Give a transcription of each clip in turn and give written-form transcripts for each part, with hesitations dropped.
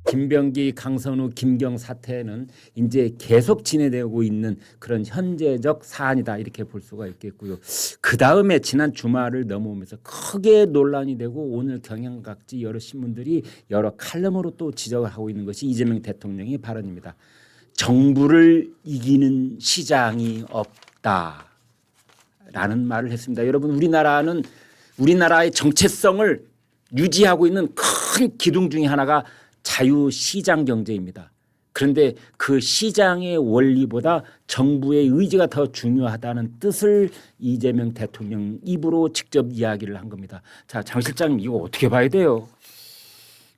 김병기, 강선우, 김경 사태는 이제 계속 진행되고 있는 그런 현재적 사안이다 이렇게 볼 수가 있겠고요. 그 다음에 지난 주말을 넘어오면서 크게 논란이 되고 오늘 경향각지 여러 신문들이 여러 칼럼으로 또 지적을 하고 있는 것이 이재명 대통령의 발언입니다. 정부를 이기는 시장이 없다라는 말을 했습니다. 여러분 우리나라는 우리나라의 정체성을 유지하고 있는 큰 기둥 중에 하나가 자유시장 경제입니다. 그런데 그 시장의 원리보다 정부의 의지가 더 중요하다는 뜻을 이재명 대통령 입으로 직접 이야기를 한 겁니다. 자, 장 실장님 이거 어떻게 봐야 돼요?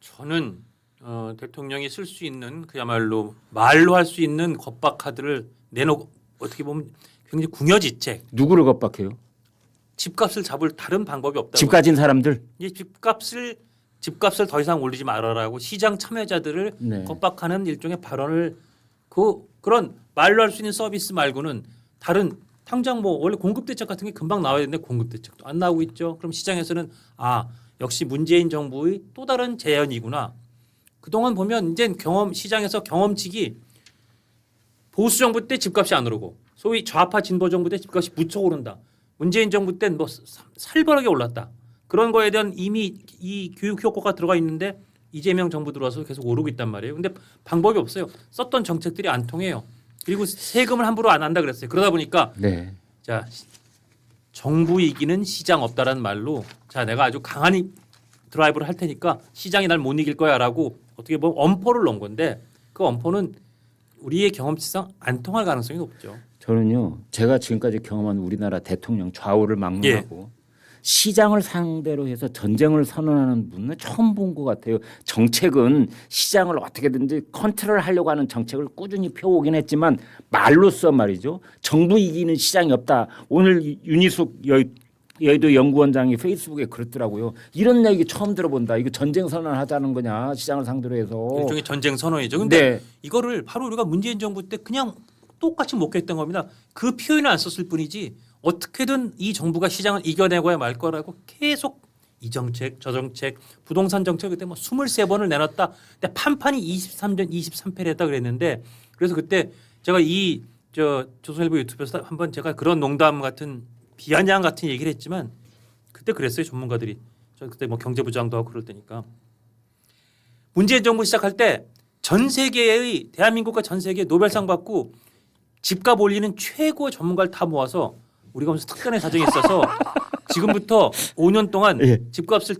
저는 대통령이 쓸 수 있는 그야말로 말로 할 수 있는 겁박 카드를 내놓고 어떻게 보면 굉장히 궁여지책. 누구를 겁박해요? 집값을 잡을 다른 방법이 없다고. 집 가진 사람들? 이 집값을 더 이상 올리지 말아라고 시장 참여자들을 네. 겁박하는 일종의 발언을 그런 말로 할 수 있는 서비스 말고는 다른 당장 뭐 원래 공급 대책 같은 게 금방 나와야 되는데 공급 대책도 안 나오고 있죠. 그럼 시장에서는 역시 문재인 정부의 또 다른 재현이구나. 그동안 보면 이제 시장에서 경험칙이 보수 정부 때 집값이 안 오르고 소위 좌파 진보 정부 때 집값이 무척 오른다. 문재인 정부 때는 뭐 살벌하게 올랐다. 그런 거에 대한 이미 이 교육 효과가 들어가 있는데 이재명 정부 들어와서 계속 오르고 있단 말이에요. 근데 방법이 없어요. 썼던 정책들이 안 통해요. 그리고 세금을 함부로 안 한다 그랬어요. 그러다 보니까 네. 자 정부 이기는 시장 없다라는 말로 자 내가 아주 강한 드라이브를 할 테니까 시장이 날 못 이길 거야라고 어떻게 보면 엄포를 놓은 건데 그 엄포는 우리의 경험치상 안 통할 가능성이 높죠. 저는요. 제가 지금까지 경험한 우리나라 대통령 좌우를 막론하고 시장을 상대로 해서 전쟁을 선언하는 분은 처음 본 것 같아요. 정책은 시장을 어떻게든지 컨트롤하려고 하는 정책을 꾸준히 펴오긴 했지만 말로써 말이죠. 정부 이기는 시장이 없다. 오늘 윤희숙 여의도 연구원장이 페이스북에 그랬더라고요. 이런 얘기 처음 들어본다. 이거 전쟁 선언하자는 거냐 시장을 상대로 해서. 일종의 전쟁 선언이죠. 근데 네. 이거를 바로 우리가 문재인 정부 때 그냥 똑같이 목격했던 겁니다. 그 표현을 안 썼을 뿐이지 어떻게든 이 정부가 시장을 이겨내고야 말 거라고 계속 이 정책 저 정책 부동산 정책 그때 뭐 23번을 내놨다. 근데 판판이 23전 23패를 했다 그랬는데 그래서 그때 제가 조선일보 유튜브에서 한번 제가 그런 농담 같은 비아냥 같은 얘기를 했지만 그때 그랬어요. 전문가들이. 저 그때 뭐 경제부장도 하고 그럴 때니까. 문재인 정부 시작할 때 전 세계의 대한민국과 전 세계 노벨상 받고 집값 올리는 최고 전문가를 다 모아서 우리가 무슨 특단의 사정이 있어서 지금부터 5년 동안 집값을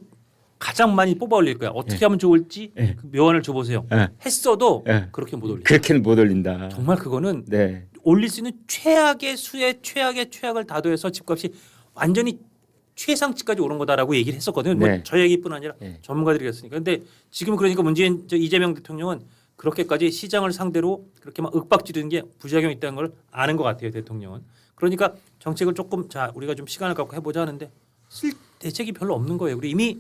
가장 많이 뽑아 올릴 거야. 어떻게 하면 좋을지 그 묘안을 줘보세요. 했어도 그렇게 못 올려. 그렇게는 못 올린다. 정말 그거는 네. 올릴 수 있는 최악의 수에 최악의 최악을 다도해서 집값이 완전히 최상치까지 오른 거다라고 얘기를 했었거든요. 네. 뭐 저 얘기뿐 아니라 전문가들이 그랬으니까. 근데 지금 그러니까 이재명 대통령은 그렇게까지 시장을 상대로 그렇게 막 윽박지르는 게 부작용이 있다는 걸 아는 것 같아요. 대통령은. 그러니까 정책을 조금 우리가 좀 시간을 갖고 해보자 하는데 쓸 대책이 별로 없는 거예요. 우리 이미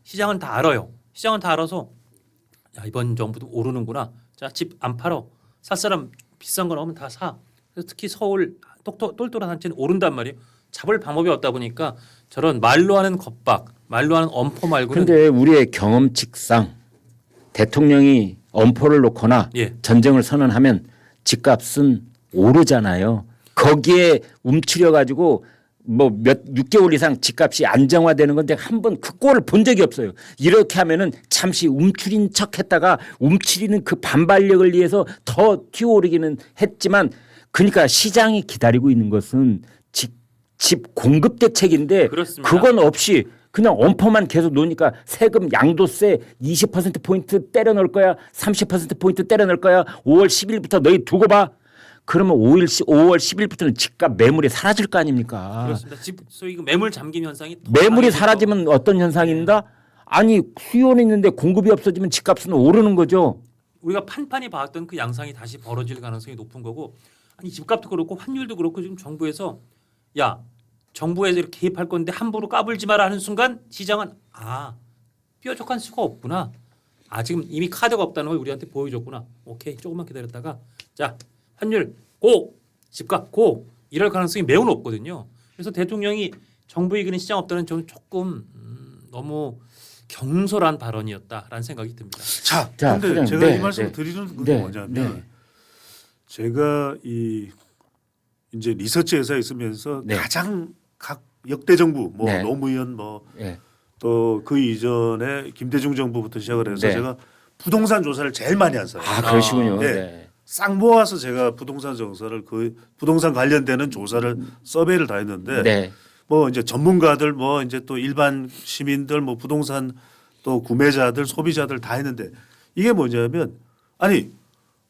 시장은 다 알아요. 시장은 다 알아서 이번 정부도 오르는구나. 자, 집 안 팔어. 살 사람 비싼 거 나오면 다 사. 그래서 특히 서울 똘똘한 한채는 오른단 말이에요. 잡을 방법이 없다 보니까 저런 말로 하는 겁박, 말로 하는 엄포 말고는. 그런데 우리의 경험칙상 대통령이 엄포를 놓거나 전쟁을 선언하면 집값은 오르잖아요. 거기에 움츠려 가지고 뭐 6개월 이상 집값이 안정화되는 건데 한 번 그 꼴을 본 적이 없어요. 이렇게 하면은 잠시 움츠린 척했다가 움츠리는 그 반발력을 위해서 더 튀어오르기는 했지만 그러니까 시장이 기다리고 있는 것은 집 공급 대책인데 그렇습니다. 그건 없이 그냥 엄포만 계속 놓으니까 세금 양도세 20%포인트 때려 넣을 거야. 30%포인트 때려 넣을 거야. 5월 10일부터 너희 두고 봐. 그러면 5월 10일부터는 집값 매물이 사라질 거 아닙니까? 그렇습니다. 소위 매물 잠김 현상이 매물이 사라지면 어떤 현상인가? 아니 수요는 있는데 공급이 없어지면 집값은 오르는 거죠. 우리가 판판이 봐왔던 그 양상이 다시 벌어질 가능성이 높은 거고 아니 집값도 그렇고 환율도 그렇고 지금 정부에서 정부에서 이렇게 개입할 건데 함부로 까불지 마라 하는 순간 시장은 뾰족한 수가 없구나. 지금 이미 카드가 없다는 걸 우리한테 보여줬구나. 오케이 조금만 기다렸다가 자 환율 고 집값 고 이럴 가능성이 매우 높거든요. 그래서 대통령이 정부 이기는 시장 없다는 저는 조금 너무 경솔한 발언이었다라는 생각이 듭니다. 자, 자, 근데 그냥, 제가 네, 이 말씀을 네. 드리는 건 네, 뭐냐면 네. 제가 이 이제 리서치 회사에 있으면서 네. 가장 각 역대 정부 뭐 네. 노무현 뭐 예. 또 그 이전에 김대중 정부부터 시작을 해서 네. 제가 부동산 조사를 제일 많이 한 사람. 아, 그러시군요. 네. 네. 싹 모아서 제가 부동산 정서를 그 부동산 관련되는 조사를 서베이를 다 했는데 네. 뭐 이제 전문가들 뭐 이제 또 일반 시민들 뭐 부동산 또 구매자들 소비자들 다 했는데 이게 뭐냐면 아니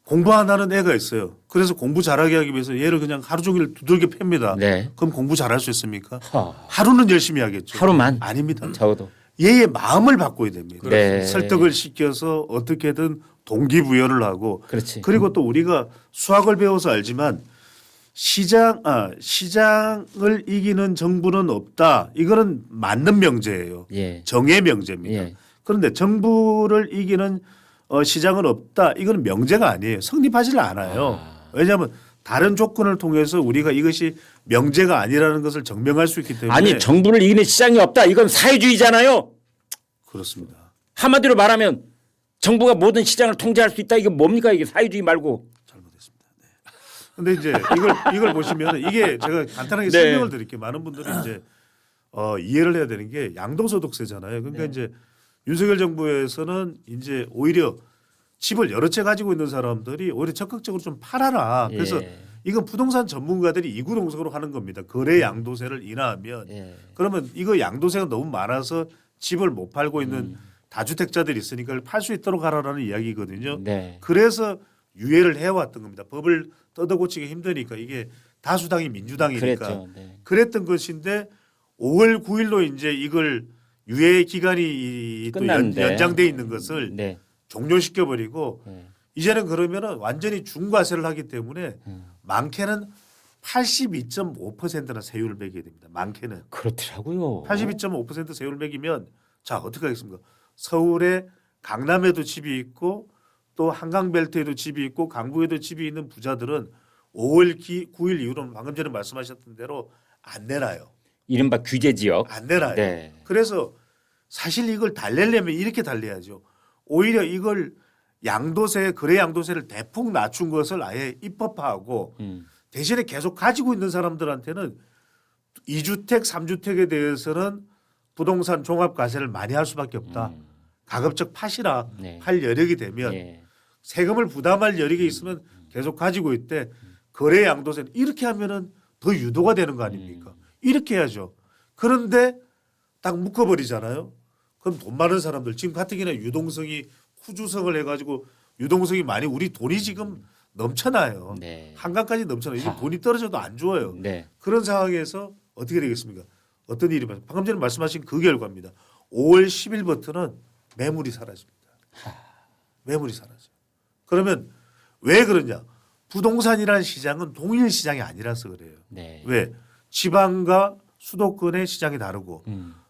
공부 안 하는 애가 있어요. 그래서 공부 잘하게 하기 위해서 얘를 그냥 하루 종일 두들겨 팹니다. 네. 그럼 공부 잘할 수 있습니까? 하. 하루는 열심히 하겠죠. 하루만 아닙니다. 적어도. 얘의 마음을 바꿔야 됩니다. 네. 설득을 시켜서 어떻게든 동기부여를 하고 그렇지. 그리고 또 우리가 수학을 배워서 알지만 시장을 이기는 정부는 없다. 이거는 맞는 명제예요. 예. 정의 명제입니다. 예. 그런데 정부를 이기는 시장은 없다. 이거는 명제가 아니에요. 성립하지 않아요. 왜냐하면 다른 조건을 통해서 우리가 이것이 명제가 아니라는 것을 증명할 수 있기 때문에 아니 정부를 이기는 시장이 없다. 이건 사회주의잖아요. 그렇습니다. 한마디로 말하면 정부가 모든 시장을 통제할 수 있다. 이게 뭡니까 이게 사회주의 말고. 잘못했습니다. 네. 근데 이제 이걸 보시면 이게 제가 간단하게 네. 설명을 드릴게요. 많은 분들이 이제 이해를 해야 되는 게 양도소득세잖아요. 그러니까 네. 이제 윤석열 정부에서는 이제 오히려 집을 여러 채 가지고 있는 사람들이 오히려 적극적으로 좀 팔아라. 그래서 예. 이건 부동산 전문가들이 이구동성으로 하는 겁니다. 거래 양도세를 인하하면 예. 그러면 이거 양도세가 너무 많아서 집을 못 팔고 있는 다주택자들이 있으니까 그걸 팔 수 있도록 하라라는 이야기거든요. 네. 그래서 유예를 해왔던 겁니다. 법을 뜯어고치기 힘드니까 이게 다수당이 민주당이니까 그랬죠. 네. 그랬던 것인데 5월 9일로 이제 이걸 유예 기간이 또 끝났는데. 연장돼 있는 것을 네. 종료시켜 버리고 네. 이제는 그러면은 완전히 중과세를 하기 때문에 많게는 82.5%나 세율을 매겨야 됩니다. 많게는 그렇더라고요. 82.5% 세율을 매기면 자 어떻게 하겠습니까? 서울에 강남에도 집이 있고 또 한강벨트에도 집이 있고 강북에도 집이 있는 부자들은 5월 9일 이후로는 방금 전에 말씀하셨던 대로 안 내놔요. 이른바 규제 지역. 안 내놔요. 네. 그래서 사실 이걸 달래려면 이렇게 달래야죠. 오히려 이걸 양도세 거래 양도세를 대폭 낮춘 것을 아예 입법화하고 대신에 계속 가지고 있는 사람들한테는 2주택, 3주택에 대해서는 부동산 종합과세를 많이 할 수밖에 없다. 가급적 파시라. 네. 팔 여력이 되면 예. 세금을 부담할 여력이 있으면 계속 가지고 있대. 거래 양도세는 이렇게 하면은 더 유도가 되는 거 아닙니까? 이렇게 해야죠. 그런데 딱 묶어버리잖아요. 그럼 돈 많은 사람들 지금 가뜩이나 유동성이 후주성을 해가지고 유동성이 많이 우리 돈이 지금 넘쳐나요. 네. 한강까지 넘쳐나요. 이제 돈이 떨어져도 안 좋아요. 네. 그런 상황에서 어떻게 되겠습니까? 어떤 일이 방금 전에 말씀하신 그 결과입니다. 5월 10일부터는 매물이 사라집니다. 매물이 사라져요. 그러면 왜 그러냐? 부동산이라는 시장은 동일 시장이 아니라서 그래요. 네. 왜? 지방과 수도권의 시장이 다르고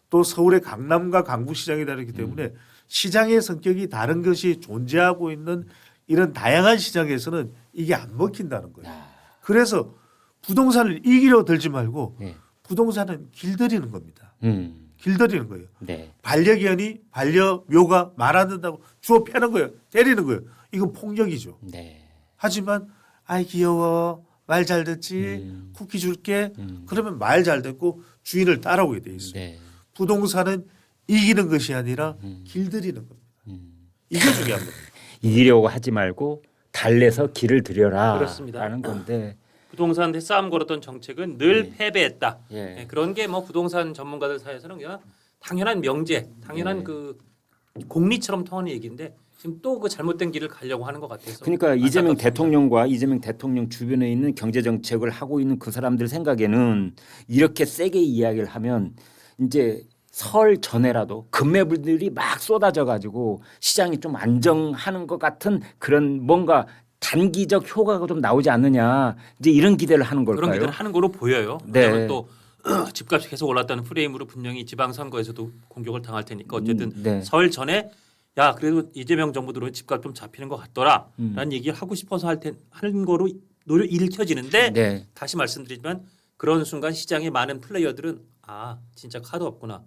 또 서울의 강남과 강북 시장이 다르기 때문에 시장의 성격이 다른 것이 존재하고 있는 이런 다양한 시장에서는 이게 안 먹힌다는 거예요. 그래서 부동산을 이기려 들지 말고 네. 부동산은 길들이는 겁니다. 길들이는 거예요. 네. 반려견이 반려묘가 말 안 듣는다고 주워 패는 거예요. 때리는 거예요. 이건 폭력이죠. 네. 하지만 아이 귀여워 말 잘 듣지 쿠키 줄게 그러면 말 잘 듣고 주인을 따라오게 돼 있어요. 네. 부동산은 이기는 것이 아니라 길들이는 겁니다. 이게 중요한 겁니다. 이기려고 하지 말고 달래서 길을 들여라. 그렇습니다. 라는 건데. 부동산 싸움 걸었던 정책은 늘 예. 패배했다. 예. 네, 그런 게 뭐 부동산 전문가들 사이에서는 그냥 당연한 명제, 당연한 예. 그 공리처럼 통하는 얘기인데 지금 또 그 잘못된 길을 가려고 하는 것 같아서. 그러니까 이재명 안타깝습니다. 대통령과 이재명 대통령 주변에 있는 경제 정책을 하고 있는 그 사람들 생각에는 이렇게 세게 이야기를 하면 이제 설 전에라도 급매물들이 막 쏟아져 가지고 시장이 좀 안정하는 것 같은 그런 뭔가 단기적 효과가 좀 나오지 않느냐 이제 이런 기대를 하는 걸까요? 그런 기대를 하는 거로 보여요. 네. 왜냐하면 또 집값이 계속 올랐다는 프레임으로 분명히 지방선거에서도 공격을 당할 테니까 어쨌든 네. 설 전에 야 그래도 이재명 정부 들어오면 집값 좀 잡히는 것 같더라라는 얘기 하고 싶어서 하는 거로 읽혀지는데 네. 다시 말씀드리지만 그런 순간 시장의 많은 플레이어들은 아 진짜 카드 없구나.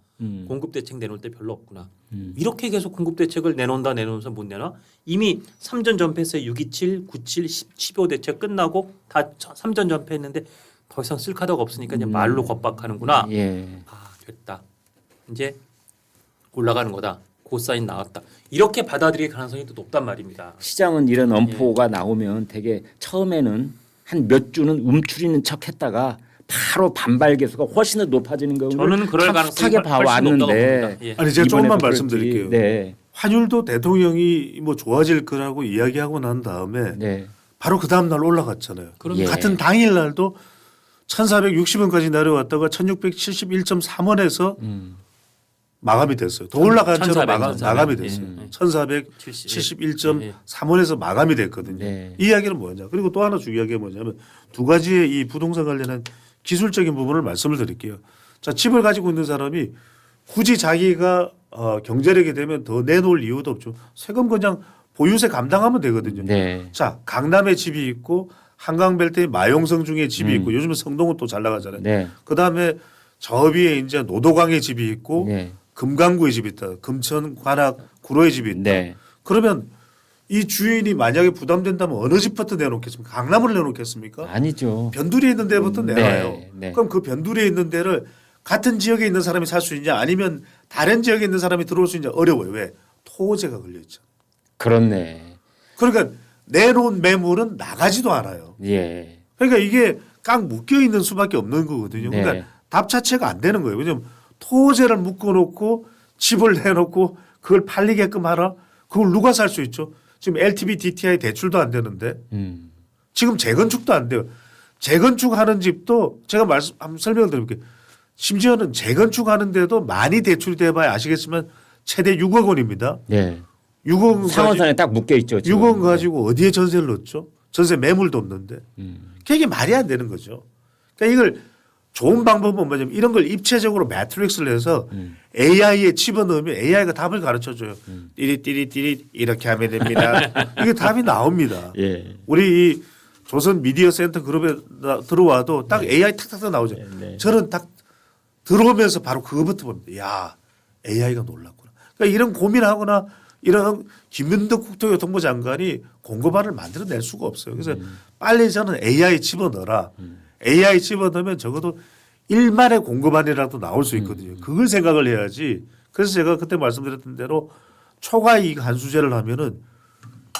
공급 대책 내놓을 때 별로 없구나. 이렇게 계속 공급 대책을 내놓으면서 못 내놔? 이미 3전 전패했어요. 627, 97, 15 대책 끝나고 다 3전 전패했는데 더 이상 쓸 카드가 없으니까 이제 말로 겁박하는구나. 예. 아 됐다. 이제 올라가는 거다. 고사인 나왔다. 이렇게 받아들일 가능성이 또 높단 말입니다. 시장은 이런 엄포가 나오면 되게 처음에는 한 몇 주는 움츠리는 척했다가 바로 반발 계수가 훨씬 더 높아지는 경우를 저는 그럴 가능성이 탁하게 훨씬 높다고 봐왔는데 봅니다. 예. 아니 제가 조금만 이번에도 말씀드릴게요. 네. 환율도 대통령이 뭐 좋아질 거라고 이야기하고 난 다음에 네. 바로 그 다음 날 올라갔잖아요. 그럼 예. 같은 당일 날도 1,460원까지 내려왔다가 1,671.3원에서 마감이 됐어요. 더 올라간 채로 1,400, 마감이 됐어요. 예. 1,471.3원에서 마감이 됐거든요. 네. 이 이야기는 뭐냐. 그리고 또 하나 중요한 게 뭐냐면 두 가지의 이 부동산 관련한 기술적인 부분을 말씀을 드릴게요. 자, 집을 가지고 있는 사람이 굳이 자기가 경제력이 되면 더 내놓을 이유도 없죠. 세금 그냥 보유세 감당하면 되거든요. 네. 자, 강남에 집이 있고 한강벨트의 마용성 중에 집이 있고 요즘은 성동은 또 잘 나가잖아요. 네. 그다음에 저 위에 이제 노도강에 집이 있고 네. 금강구에 집이 있다. 금천, 관악, 구로에 집이 있다. 네. 그러면 이 주인이 만약에 부담된다면 어느 집부터 내놓겠습니까? 강남을 내놓겠습니까? 아니죠. 변두리에 있는 데부터 네, 내놔요. 네. 그럼 그 변두리에 있는 데를 같은 지역에 있는 사람이 살 수 있냐 아니면 다른 지역에 있는 사람이 들어올 수 있냐 어려워요. 왜? 토지가 걸려 있죠. 그렇네. 그러니까 내놓은 매물은 나가지도 않아요. 예. 그러니까 이게 꽉 묶여 있는 수밖에 없는 거거든요. 네. 그러니까 답 자체가 안 되는 거예요. 왜냐하면 토지를 묶어놓고 집을 내놓고 그걸 팔리게끔 하라. 그걸 누가 살 수 있죠? 지금 LTV, DTI 대출도 안 되는데 지금 재건축도 안 돼요. 재건축하는 집도 제가 한번 설명을 드릴게요. 심지어는 재건축하는데도 많이 대출이 돼봐야 아시겠지만 최대 6억 원입니다. 네. 6억 상한선에 딱 묶여 있죠. 지금. 6억 가지고 어디에 전세를 넣었죠? 전세 매물도 없는데. 그게 말이 안 되는 거죠. 그러니까 이걸 좋은 방법은 뭐냐면 이런 걸 입체적으로 매트릭스를 해서 AI에 집어넣으면 AI가 답을 가르쳐줘요. 띠리띠리띠리 이렇게 하면 됩니다. 이게 답이 나옵니다. 예. 우리 이 조선 미디어 센터 그룹에 들어와도 딱 AI 탁탁탁 나오죠. 네. 저는 딱 들어오면서 바로 그거부터 봅니다. 야 AI가 놀랐구나. 그러니까 이런 고민하거나 이런 김윤덕 국토교통부 장관이 공급안을 만들어낼 수가 없어요. 그래서 빨리 저는 AI 집어넣어라. AI 집어넣으면 적어도 1만의 공급안이라도 나올 수 있거든요. 그걸 생각을 해야지. 그래서 제가 그때 말씀드렸던 대로 초과이익 한수제를 하면은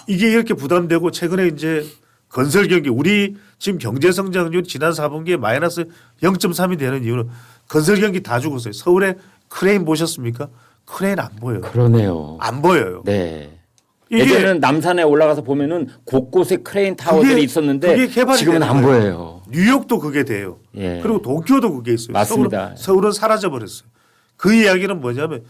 이게 이렇게 부담되고 최근에 이제 건설 경기 우리 지금 경제 성장률 지난 4분기에 마이너스 0.3이 되는 이유는 건설 경기 다 죽었어요. 서울에 크레인 보셨습니까? 크레인 안 보여요. 그러네요. 안 보여요. 네. 이게 예전에는 남산에 올라가서 보면은 곳곳에 크레인 타워들이 그게 있었는데 개발이 지금은 되는 안 거예요. 보여요. 뉴욕도 그게 돼요. 예. 그리고 도쿄도 그게 있어요. 맞습니다. 서울은 사라져 버렸어요. 그 이야기는 뭐냐면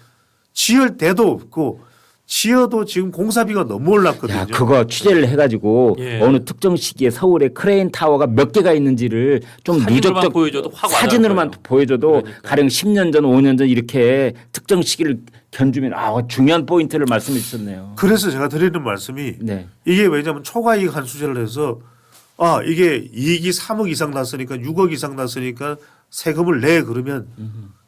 지을 데도 없고 지어도 지금 공사비가 너무 올랐거든요. 야, 그거 취재를 해가지고 예. 어느 특정 시기에 서울에 크레인 타워가 몇 개가 있는지를 좀 사진으로만 누적적 보여줘도 확 사진으로만 와닿을 거예요. 보여줘도 그러니까. 가령 10년 전, 5년 전 이렇게 특정 시기를 견주면 중요한 포인트를 말씀해 주셨네요. 그래서 제가 드리는 말씀이 네. 이게 왜냐하면 초과이익 한수제를 해서 이게 이익이 3억 이상 났으니까 6억 이상 났으니까 세금을 내 그러면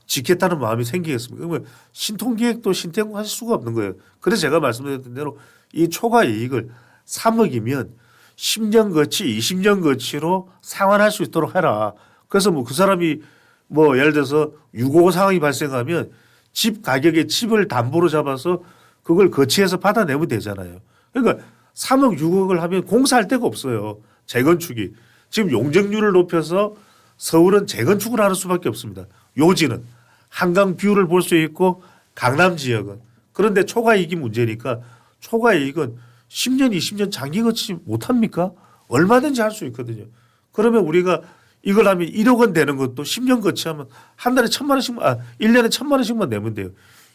짓겠다는 마음이 생기겠습니까? 그러면 신통기획도 신통할 수가 없는 거예요. 그래서 제가 말씀드렸던 대로 이 초과이익을 3억이면 10년 거치, 20년 거치로 상환할 수 있도록 해라. 그래서 뭐 그 사람이 뭐 예를 들어서 6억 상황이 발생하면 집 가격에 집을 담보로 잡아서 그걸 거치해서 받아내면 되잖아요. 그러니까 3억 6억을 하면 공사할 데가 없어요. 재건축이. 지금 용적률을 높여서 서울은 재건축을 하는 수밖에 없습니다. 요지는 한강 뷰를 볼 수 있고 강남 지역은. 그런데 초과이익이 문제니까 초과이익은 10년 20년 장기 거치 못합니까? 얼마든지 할 수 있거든요. 그러면 우리가 이걸 하면 1억 원 되는 것도 10년 거치하면 한 달에 1,000만 원씩만 1년에 1,000만 원씩만 내면 돼요.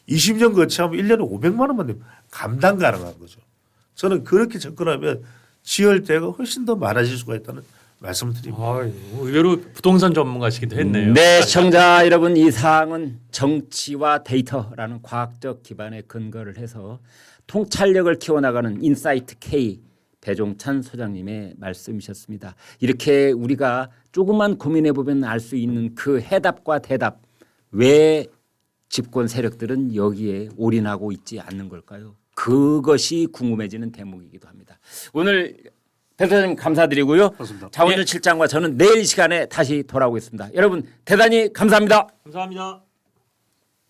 20년 거치하면 1년에 500만 원만 내면 감당 가능한 거죠. 저는 그렇게 접근하면 지을 때가 훨씬 더 많아질 수가 있다는 말씀을 드립니다. 의외로 부동산 전문가시기도 했네요. 네, 시청자 여러분, 이 사항은 정치와 데이터라는 과학적 기반에 근거를 해서 통찰력을 키워나가는 인사이트 K 배종찬 소장님의 말씀이셨습니다. 이렇게 우리가 조금만 고민해 보면 알 수 있는 그 해답과 대답, 왜 집권 세력들은 여기에 올인하고 있지 않는 걸까요? 그것이 궁금해지는 대목이기도 합니다. 오늘 배 소장님 감사드리고요. 고맙습니다. 장원준 실장과 저는 내일 이 시간에 다시 돌아오겠습니다. 여러분 대단히 감사합니다. 감사합니다.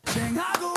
쟁하고